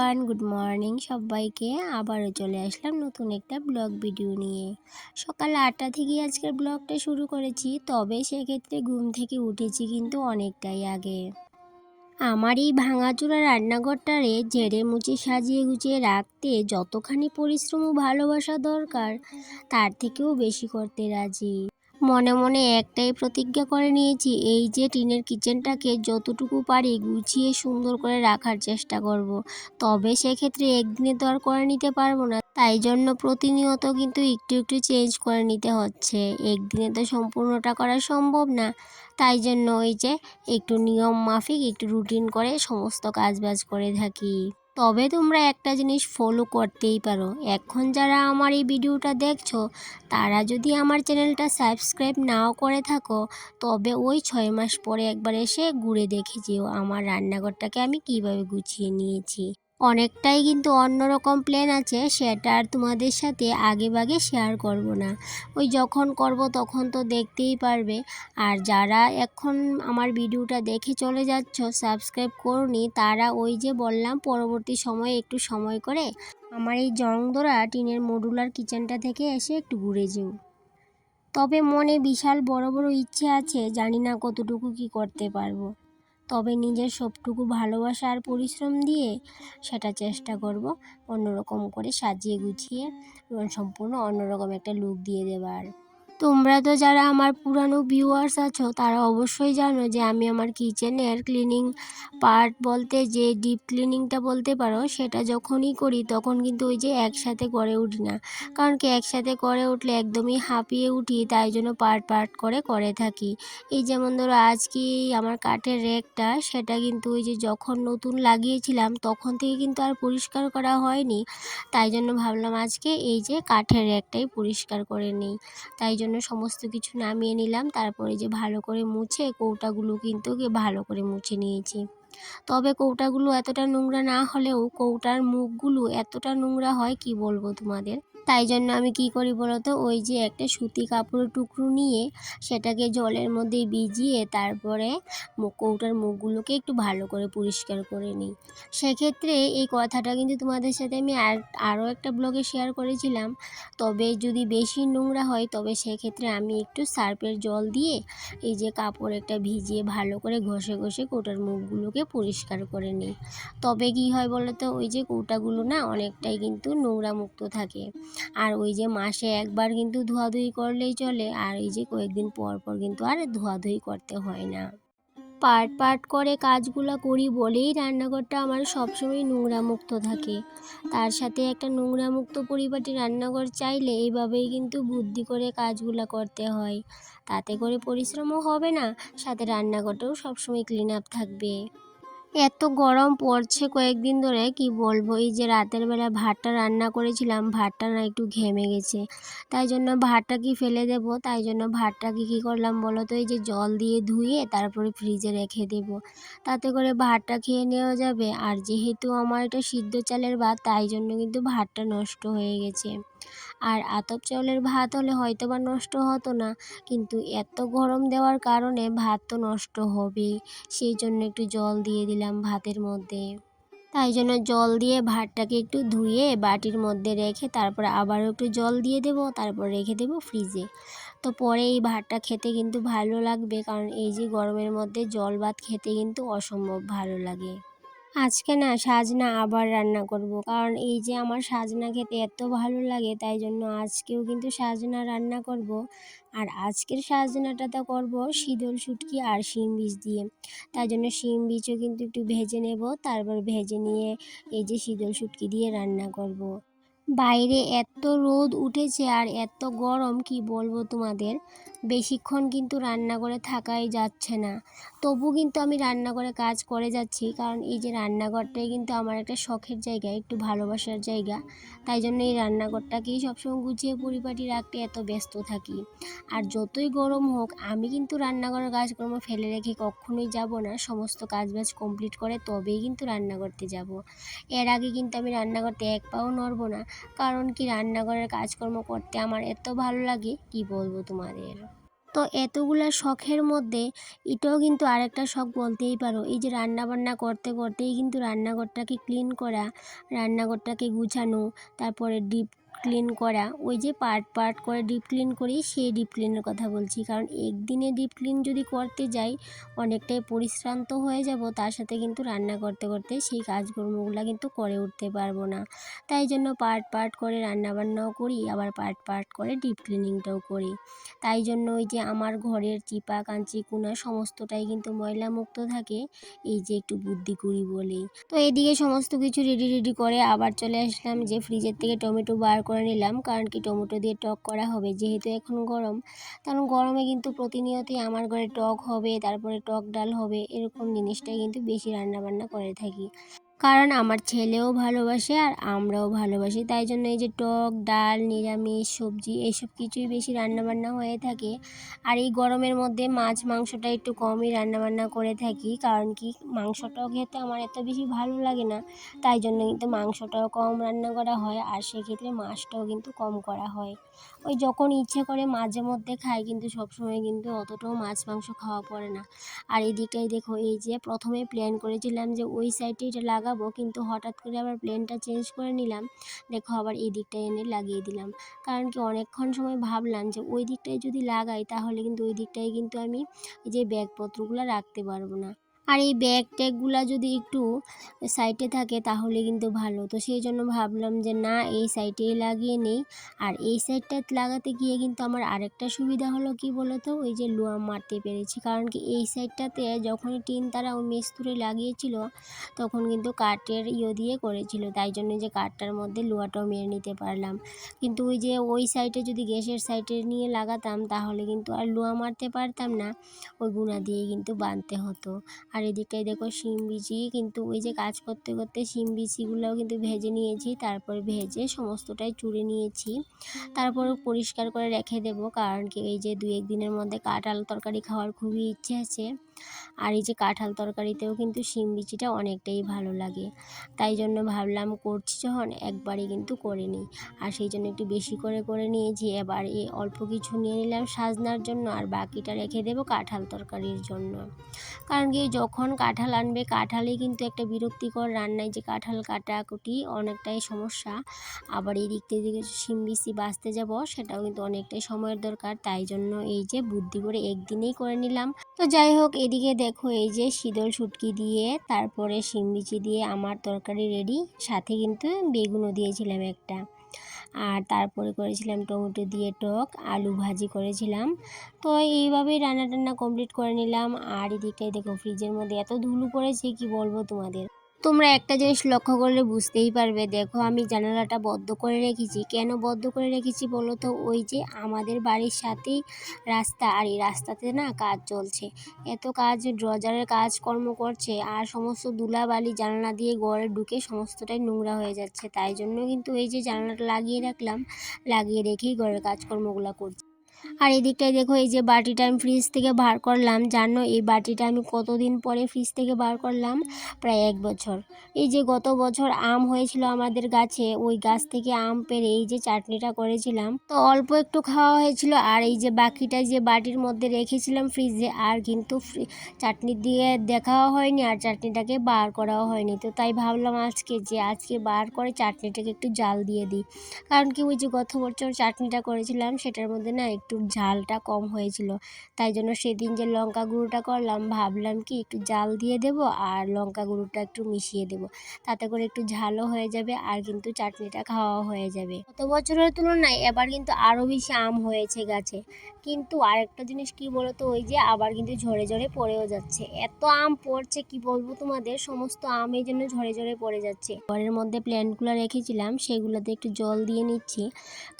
Everyone, good morning সবাইকে। আবারও চলে আসলাম নতুন একটা ব্লগ ভিডিও নিয়ে। সকাল 8টা থেকে আজকের ব্লগটা শুরু করেছি, তবে সেক্ষেত্রে ঘুম থেকে উঠেছি কিন্তু অনেকটাই আগে। আমার এই ভাঙাচোরা রান্নাঘরটারে ঝেড়ে মুছে সাজিয়ে গুছিয়ে রাখতে যতখানি পরিশ্রম ও ভালোবাসা দরকার, তার থেকেও বেশি করতে রাজি। মনে মনে একটাই প্রতিজ্ঞা করে নিয়েছি, এই যে টিনের কিচেনটাকে যতটুকু পারি গুছিয়ে সুন্দর করে রাখার চেষ্টা করব। তবে সেক্ষেত্রে একদিনে তো আর করে নিতে পারবো না, তাই জন্য প্রতিনিয়ত কিন্তু একটু একটু চেঞ্জ করে নিতে হচ্ছে। একদিনে তো সম্পূর্ণটা করা সম্ভব না, তাই জন্য ওই যে একটু নিয়ম মাফিক একটু রুটিন করে সমস্ত কাজবাজ করে থাকি। তবে তোমরা একটা জিনিস ফলো করতেই পারো, এখন যারা আমার এই ভিডিওটা দেখছো তারা যদি আমার চ্যানেলটা সাবস্ক্রাইব নাও করে থাকো, তবে ওই 6 মাস পরে একবার এসে ঘুরে দেখে যেও আমার রান্নাঘরটাকে আমি কিভাবে গুছিয়ে নিয়েছি। অনেকটাই কিন্তু অন্যরকম প্ল্যান আছে, সেটা আর তোমাদের সাথে আগেভাগে শেয়ার করব না। ওই যখন করব তখন তো দেখতেই পারবে। আর যারা এখন আমার ভিডিওটা দেখে চলে যাচ্ছ সাবস্ক্রাইব করোনি, তারা ওই যে বললাম পরবর্তী সময়ে একটু সময় করে আমার এই জংধরা টিনের মডুলার কিচেনটা থেকে এসে একটু ঘুরে যেও। তবে মনে বিশাল বড় বড় ইচ্ছে আছে, জানি না কতটুকু কি করতে পারবো। তবে নিজের সবটুকু ভালোবাসা আর পরিশ্রম দিয়ে সেটা চেষ্টা করব অন্যরকম করে সাজিয়ে গুছিয়ে সম্পূর্ণ অন্যরকম একটা লুক দিয়ে দেবার। তোমরা তো যারা আমার পুরানো ভিউয়ার্স আছো তারা অবশ্যই জানো যে আমি আমার কিচেনের ক্লিনিং পার্ট বলতে যে ডিপ ক্লিনিংটা বলতে পারো, সেটা যখনই করি তখন কিন্তু ওই যে একসাথে করে উঠি না। কারণ কি, একসাথে করে উঠলে একদমই হাঁপিয়ে উঠি, তাই জন্য পার্ট পার্ট করে থাকি। এই যেমন ধরো আজকে আমার কাঠের রেকটা, সেটা কিন্তু ওই যে যখন নতুন লাগিয়েছিলাম তখন থেকে কিন্তু আর পরিষ্কার করা হয়নি, তাই জন্য ভাবলাম আজকে এই যে কাঠের রেকটাই পরিষ্কার করে নিই। তাই জন্য সমস্ত কিছু নামিয়ে নিলাম, তারপরে যে ভালো করে মুছে কৌটাগুলো কিন্তু ভালো করে মুছে নিয়েছি। তবে কৌটাগুলো এতটা নোংরা না হলেও কৌটার মুখগুলো এতটা নোংরা হয় কি বলবো তোমাদের। তাই জন্য আমি কি করি বলতো, ওই যে একটা সুতি কাপড়ের টুকরো নিয়ে সেটাকে জলের মধ্যে ভিজিয়ে তারপরে কৌটার মুখগুলোকে একটু ভালো করে পরিষ্কার করে নিই। সেক্ষেত্রে এই কথাটা কিন্তু তোমাদের সাথে আমি আরও একটা ব্লগে শেয়ার করেছিলাম। তবে যদি বেশি নোংরা হয় তবে সেক্ষেত্রে আমি একটু সার্ফের জল দিয়ে এই যে কাপড় একটা ভিজিয়ে ভালো করে ঘষে ঘষে কৌটার মুখগুলোকে পরিষ্কার করে নিই। তবে কি হয় বলো তো, ওই যে কৌটাগুলো না অনেকটাই কিন্তু নোংরা মুক্ত থাকে। আর ওই যে মাসে একবার কিন্তু ধোয়াধুয়ি করলেই চলে, আর এই যে কয়েকদিন পর পর কিন্তু আর ধোয়াধুয়ি করতে হয় না। পার্ট পার্ট করে কাজগুলো করি বলেই রান্নাঘরটা আমার সবসময় নোংরা মুক্ত থাকে। তার সাথে একটা নোংরা মুক্ত পরিপাটি রান্নাঘর চাইলে এইভাবেই কিন্তু বুদ্ধি করে কাজগুলো করতে হয়। তাতে করে পরিশ্রমও হবে না, সাথে রান্নাঘরটাও সবসময় ক্লিন আপ থাকবে। এত গরম পড়ছে কয়েকদিন ধরে, কি বলবো। এই যে রাতের বেলা ভাতটা রান্না করেছিলাম, ভাতটা না একটু ঘেমে গেছে, তাই জন্য ভাতটা কি ফেলে দেব, তাই জন্য ভাতটাকে কী করলাম বলো তো, এই যে জল দিয়ে ধুয়ে তারপরে ফ্রিজে রেখে দেব, তাতে করে ভাতটা খেয়ে নেওয়া যাবে। আর যেহেতু আমার এটা সিদ্ধ চালের ভাত, তাই জন্য কিন্তু ভাতটা নষ্ট হয়ে গেছে। আর আতপ চাউলের ভাত হলে হয়তো বা নষ্ট হতো না, কিন্তু এত গরম দেওয়ার কারণে ভাত তো নষ্ট হবেই। সেই জন্য একটু জল দিয়ে দিলাম ভাতের মধ্যে। তাই জন্য জল দিয়ে ভাতটাকে একটু ধুয়ে বাটির মধ্যে রেখে তারপরে আবারও একটু জল দিয়ে দেব, তারপর রেখে দেব ফ্রিজে। তো পরে এই ভাতটা খেতে কিন্তু ভালো লাগবে, কারণ এই যে গরমের মধ্যে জল ভাত খেতে কিন্তু অসম্ভব ভালো লাগে। আজকে না সাজনা আবার রান্না করব, কারণ এই যে আমার সাজনা খেতে এত ভালো লাগে, তাই জন্য আজকেও কিন্তু সাজনা রান্না করব। আর আজকের সাজনাটা তো করব শীতল শুটকি আর শিম বীজ দিয়ে। তাই জন্য শিম বীজও কিন্তু একটু ভেজে নেব, তারপর ভেজে নিয়ে এই যে শীতল শুটকি দিয়ে রান্না করব। বাইরে এত রোদ উঠেছে আর এত গরম, কি বলবো তোমাদের। বেশিক্ষণ কিন্তু রান্না করে থাকাই যাচ্ছে না, তবু কিন্তু আমি রান্না করে কাজ করে যাচ্ছি, কারণ এই যে রান্নাঘরটাই কিন্তু আমার একটা শখের জায়গা, একটু ভালোবাসার জায়গা। তাই জন্য এই রান্নাঘরটাকেই সবসময় গুছিয়ে পরিপাটি রাখতে এত ব্যস্ত থাকি। আর যতই গরম হোক আমি কিন্তু রান্নাঘরের কাজকর্ম ফেলে রেখে কখনোই যাব না, সমস্ত কাজবাজ কমপ্লিট করে তবেই কিন্তু রান্না করতে যাব। এর আগে কিন্তু আমি রান্না করতে এক পাও নড়ব না, কারণ কি রান্নাঘরের কাজকর্ম করতে আমার এত ভালো লাগে কি বলবো তোমাদের। তো এতগুলা শখের মধ্যে এটাও কিন্তু আরেকটা শখ বলতেই পারো। এই যে রান্নাবান্না করতে করতেই কিন্তু রান্নাঘরটাকে ক্লিন করা, রান্নাঘরটাকে গুছানো, তারপরে ডিপ ক্লিন করা, ওই যে পার্ট পার্ট করে ডিপ ক্লিন করি সেই ডিপ ক্লিনের কথা বলছি। কারণ একদিনে ডিপ ক্লিন যদি করতে যাই অনেকটাই পরিশ্রান্ত হয়ে যাব, তার সাথে কিন্তু রান্না করতে করতে সেই কাজকর্মগুলো কিন্তু করে উঠতে পারবো না। তাই জন্য পার্ট পার্ট করে রান্নাবান্নাও করি, আবার পার্ট পার্ট করে ডিপ ক্লিনিংটাও করি। তাই জন্য ওই যে আমার ঘরের চিপা কাঞ্চি কোনা সমস্তটাই কিন্তু ময়লা মুক্ত থাকে, এই যে একটু বুদ্ধি করি বলেই। তো এদিকে সমস্ত কিছু রেডি করে আবার চলে আসলাম যে ফ্রিজের থেকে টমেটো বার করে নিলাম, কারণ কি টমেটো দিয়ে টক করা হবে যেহেতু এখন গরম। কারণ গরমে কিন্তু প্রতিনিয়তই আমার ঘরে টক হবে, তারপরে টক ডাল হবে, এরকম জিনিসটাই কিন্তু বেশি রান্নাবান্না করে থাকি। কারণ আমার ছেলেও ভালোবাসে আর আমরাও ভালোবাসি, তাই জন্য এই যে টক ডাল, নিরামিষ সবজি এইসব কিছুই বেশি রান্নাবান্না হয়ে থাকে। আর এই গরমের মধ্যে মাছ মাংসটা একটু কমই রান্নাবান্না করে থাকি, কারণ কি মাংসটাও খেতে আমার এত বেশি ভালো লাগে না, তাই জন্য কিন্তু মাংসটাও কম রান্না করা হয়, আর সেক্ষেত্রে মাছটাও কিন্তু কম করা হয়। ওই যখন ইচ্ছে করে মাঝে মধ্যে খাই, কিন্তু সবসময় কিন্তু অতটাও মাছ মাংস খাওয়া পড়ে না। আর এদিকটাই দেখো, এই যে প্রথমে প্ল্যান করেছিলাম যে ওই সাইডে এটা লাগাবো, কিন্তু হঠাৎ করে আবার প্ল্যানটা চেঞ্জ করে নিলাম। দেখো আবার এই দিকটায় এনে লাগিয়ে দিলাম। কারণ কি অনেকক্ষণ সময় ভাবলাম যে ওই দিকটায় যদি লাগাই তাহলে কিন্তু ওই দিকটায় কিন্তু আমি এই যে ব্যাগপত্রগুলো রাখতে পারবো না। আর এই ব্যাগ ট্যাগগুলা যদি একটু সাইডে থাকে তাহলে কিন্তু ভালো। তো সেই জন্য ভাবলাম যে না, এই সাইডেই লাগিয়ে নেই। আর এই সাইডটা লাগাতে গিয়ে কিন্তু আমার আরেকটা সুবিধা হলো কি বলো তো, ওই যে লোহা মারতে পেরেছি। কারণ কি এই সাইডটাতে যখনই টিন তারা ও মিস্ত্রি লাগিয়েছিল তখন কিন্তু কাঠের দিয়ে করেছিল, তাই জন্য যে কাঠটার মধ্যে লোহাটাও মেরে নিতে পারলাম। কিন্তু ওই যে ওই সাইডে যদি গ্যাসের সাইডে নিয়ে লাগাতাম তাহলে কিন্তু আর লোহা মারতে পারতাম না, ওই গুণা দিয়ে কিন্তু বাঁধতে হতো। আর এদিকটায় দেখো শিম বিচি, কিন্তু ওই যে কাজ করতে করতে শিম বিচিগুলোও কিন্তু ভেজে নিয়েছি, তারপর ভেজে সমস্তটাই চুড়ে নিয়েছি। তারপর পরিষ্কার করে রেখে দেবো, কারণ কি এই যে 2-1 দিনের মধ্যে কাঁঠাল তরকারি খাওয়ার খুবই ইচ্ছে আছে। আর এই যে কাঁঠাল তরকারিতেও কিন্তু শিম বিচিটা অনেকটাই ভালো লাগে, তাই জন্য ভাবলাম করছি যখন একবারই কিন্তু করে নিই। আর সেই জন্য একটু বেশি করে করে নিয়েছি। এবার এই অল্প কিছু নিয়ে নিলাম সাজনার জন্য, আর বাকিটা রেখে দেবো কাঁঠাল তরকারির জন্য। কারণ কি যখন কাঁঠাল আনবে কাঁঠালই কিন্তু একটা বিরক্তিকর রান্নায়, যে কাঁঠাল কাটাকুটি অনেকটাই সমস্যা। আবার এই দিক থেকে শিম বিচি বাছতে যাব, সেটাও কিন্তু অনেকটাই সময়ের দরকার, তাই জন্য এই যে বুদ্ধি করে একদিনেই করে নিলাম। তো যাই হোক, এদিকে দেখো এই যে শীতল শুটকি দিয়ে তারপরে শিম বিচি দিয়ে আমার তরকারি রেডি, সাথে কিন্তু বেগুনও দিয়েছিলাম একটা। আর তারপরে করেছিলাম টমেটো দিয়ে টক, আলু ভাজি করেছিলাম। তো এইভাবেই রান্না টান্না কমপ্লিট করে নিলাম। আর এদিকটাই দেখো ফ্রিজের মধ্যে এত ধুলো পড়েছে কি বলবো তোমাদের। তোমরা একটা জিনিস লক্ষ্য করলে বুঝতেই পারবে। দেখো আমি জানালাটা বন্ধ করে রেখেছি, কেন বন্ধ করে রেখেছি বলো তো? ওই যে আমাদের বাড়ির সাথেই রাস্তা, আর এই রাস্তাতে না কাজ চলছে, এত কাজ, ড্রজারের কাজকর্ম করছে, আর সমস্ত ধুলাবালি জানালা দিয়ে ঘরে ঢুকে সমস্তটাই নোংরা হয়ে যাচ্ছে। তাই জন্য কিন্তু এই যে জানালাটা লাগিয়ে রাখলাম, লাগিয়ে রেখেই ঘরের কাজকর্মগুলো করছি। আর এদিকটায় দেখো এই যে বাটিটা আমি ফ্রিজ থেকে বার করলাম, জানো এই বাটিটা আমি কতদিন পরে ফ্রিজ থেকে বার করলাম? প্রায় 1 বছর। এই যে গত বছর আম হয়েছিল আমাদের গাছে, ওই গাছ থেকে আম পেড়ে এই যে চাটনিটা করেছিলাম, তো অল্প একটু খাওয়া হয়েছিল, আর এই যে বাকিটা যে বাটির মধ্যে রেখেছিলাম ফ্রিজে, আর কিন্তু চাটনি দিয়ে দেখাও হয়নি আর চাটনিটাকে বার করাও হয়নি। তো তাই ভাবলাম আজকে বার করে চাটনিটাকে একটু জাল দিয়ে দিই। কারণ কি ওই যে গত বছর চাটনিটা করেছিলাম সেটার মধ্যে না একটু ঝালটা কম হয়েছিল, তাই জন্য সেদিন যে লঙ্কা গুঁড়োটা করলাম ভাবলাম কি একটু জাল দিয়ে দেব আর লঙ্কা গুঁড়োটা একটু মিশিয়ে দেব, তাতে করে একটু ঝালও হয়ে যাবে আর কিন্তু চাটনিটা খাওয়াও হয়ে যাবে। গত বছরের তুলনায় এবার কিন্তু আরও বেশি আম হয়েছে গাছে। কিন্তু আরেকটা জিনিস কি বলতো, ওই যে আবার কিন্তু ঝরে ঝরে পড়েও যাচ্ছে, এত আম পড়ছে কি বলবো তোমাদের, সমস্ত আম এই জন্য ঝরে ঝরে পড়ে যাচ্ছে। ঘরের মধ্যে প্ল্যান্টগুলো রেখেছিলাম সেগুলোতে একটু জল দিয়ে নিচ্ছি,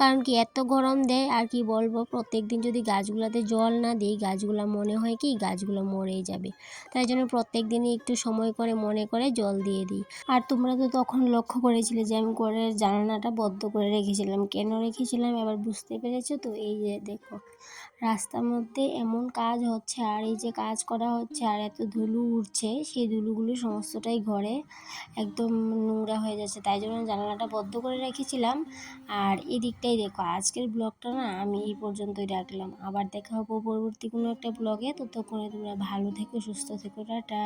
কারণ কি এত গরম দেয় আর কি বলবো, প্রত্যেক দিন যদি গাছগুলোতে জল না দিই গাছগুলো মনে হয় কি গাছগুলো মরেই যাবে, তাই জন্য প্রত্যেক দিনই একটু সময় করে মনে করে জল দিয়ে দিই। আর তোমরা তো তখন লক্ষ্য করেছিলে যে আমি ঘরের জানালাটা বন্ধ করে রেখেছিলাম, কেন রেখেছিলাম এবার বুঝতে পেরেছো তো? এই যে দেখো রাস্তার মধ্যে এমন কাজ হচ্ছে, আর এই যে কাজ করা হচ্ছে আর এত ধুলো উড়ছে, সেই ধুলোগুলো সমস্তটাই ঘরে একদম নোংরা হয়ে যাচ্ছে, তাই জন্য জানালাটা বন্ধ করে রেখেছিলাম। আর এদিকটাই দেখো, আজকের ব্লগটা না আমি এই পর্যন্তই রাখলাম। আবার দেখা হবো পরবর্তী কোনো একটা ব্লগে। ততক্ষণে তোমরা ভালো থেকো, সুস্থ থেকো, টাটা।